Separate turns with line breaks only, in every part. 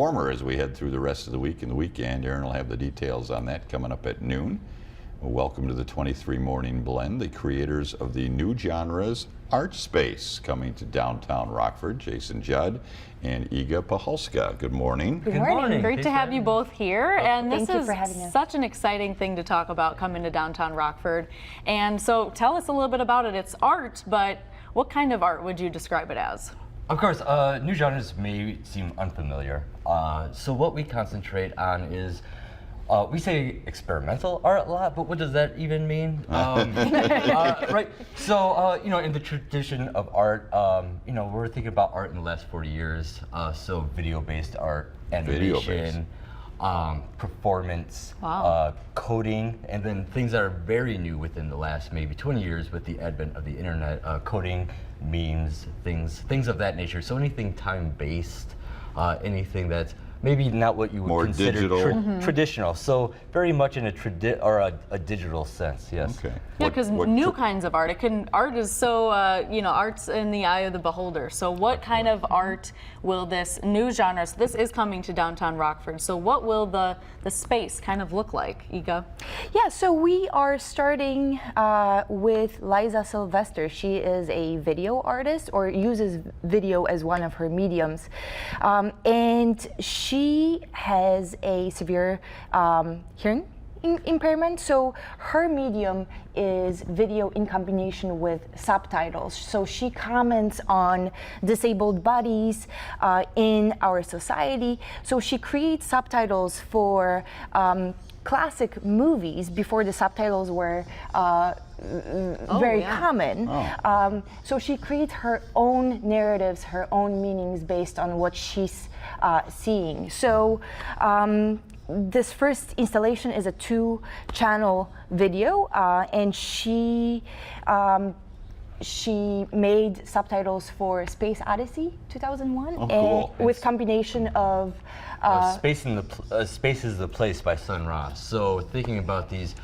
warmer as we head through the rest of the week and the weekend. Aaron will have the details on that coming up at noon. Well, welcome to the 23 Morning Blend, the creators of the new genres Art Space, coming to downtown Rockford. Jason Judd and Iga Pahalska. Good morning.
Good morning.
Great to have you both here. And this is
for having us.
such an exciting thing to talk about, coming to downtown Rockford. And so tell us a little bit about it. It's art, but what kind of art would you describe it as?
Of course, new genres may seem unfamiliar. So what we concentrate on is, we say experimental art a lot, but what does that even mean? Right. So, in the tradition of art, we're thinking about art in the last 40 years. So video-based art, animation, performance,
Wow.
coding, and then things that are very new within the last maybe 20 years with the advent of the internet, coding, memes, things of that nature. So anything time-based, anything that's maybe not what you would
More
consider
digital.
traditional. So very much in a digital sense, yes.
Okay.
Yeah, because new kinds of art. Art is so, art's in the eye of the beholder. So what kind of art will this new genre, so this is coming to downtown Rockford, so what will the space kind of look like, Iga?
Yeah, so we are starting with Liza Sylvester. She is a video artist, or uses video as one of her mediums. And she has a severe hearing impairment, so her medium is video in combination with subtitles. So she comments on disabled bodies in our society. So she creates subtitles for classic movies before the subtitles were very common. So she creates her own narratives, her own meanings based on what she's seeing. So this first installation is a 2-channel video, and she made subtitles for Space Odyssey 2001,
Oh, cool.
and with combination of
Space is the Place by Sun Ra. So thinking about these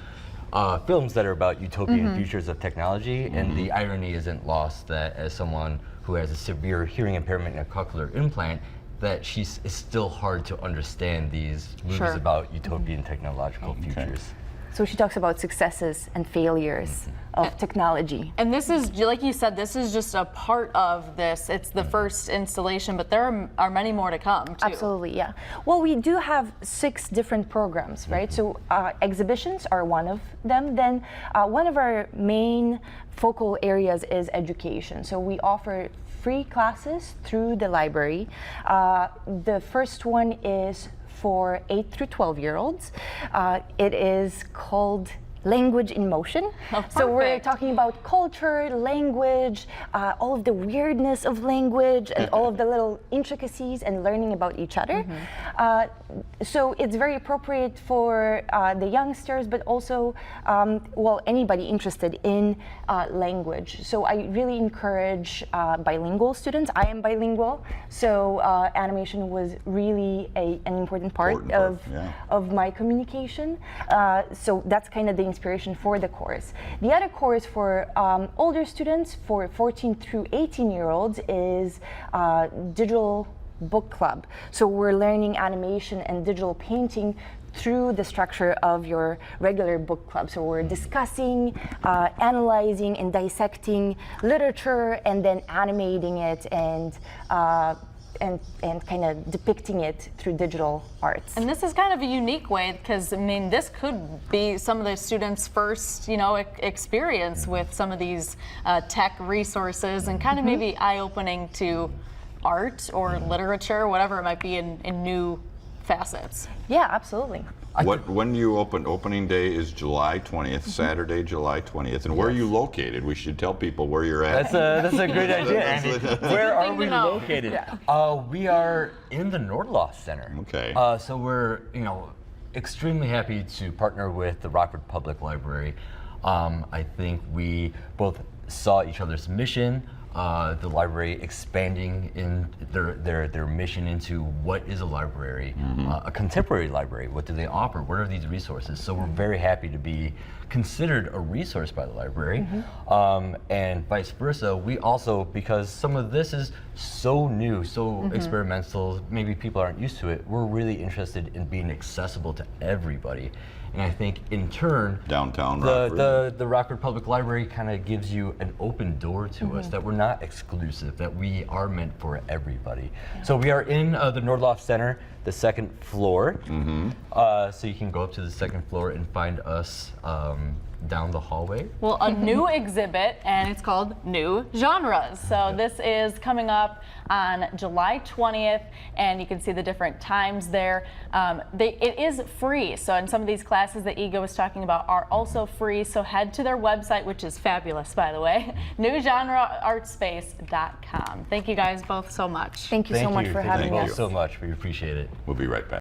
films that are about utopian futures of technology, and the irony isn't lost that as someone who has a severe hearing impairment and a cochlear implant, that it's still hard to understand these movies about utopian technological futures.
so she talks about successes and failures of technology.
And this is, like you said, this is just a part of this. It's the first installation, but there are many more to come, too.
Absolutely, yeah. Well, we do have 6 different programs, right? So exhibitions are one of them. Then one of our main focal areas is education. So we offer free classes through the library. The first one is for 8 through 12-year-olds. It is called Language in Motion. So we're talking about culture, language, all of the weirdness of language, and all of the little intricacies, and learning about each other. So it's very appropriate for the youngsters, but also, anybody interested in language. So I really encourage bilingual students. I am bilingual, so animation was really an important part of my communication. So that's kind of the inspiration for the course. The other course for older students, for 14 through 18-year-olds, is digital book club. So we're learning animation and digital painting through the structure of your regular book club. So we're discussing, analyzing, and dissecting literature, and then animating it and kind of depicting it through digital arts.
And this is kind of a unique way, because this could be some of the students' first, experience with some of these tech resources, and kind of maybe eye-opening to art or literature, whatever it might be, in new facets.
Yeah, absolutely.
When do you open? Opening day is July 20th, Saturday, July 20th. And where are you located? We should tell people where you're at.
That's a great idea, Andy. Where are we located? We are in the Nordlof Center.
Okay.
So we're extremely happy to partner with the Rockford Public Library. I think we both saw each other's mission. The library expanding in their mission into what is a library, a contemporary library. What do they offer? What are these resources? So we're very happy to be considered a resource by the library, and vice versa. We also, because some of this is so new, so experimental, maybe people aren't used to it. We're really interested in being accessible to everybody. And I think in turn,
Downtown Rockford.
the Rockford Public Library kind of gives you an open door to us, that we're not exclusive, that we are meant for everybody. So we are in the Nordloff Center, the second floor. So you can go up to the second floor and find us down the hallway.
Well, a new exhibit, and it's called New Genres. So this is coming up on July 20th, and you can see the different times there. It is free, so in some of these classes that Ego was talking about are also free, so head to their website, which is fabulous, by the way, newgenreartspace.com. Thank you guys both so much.
Thank you so much for having
Thank
us.
you so much. We appreciate it.
We'll be right back.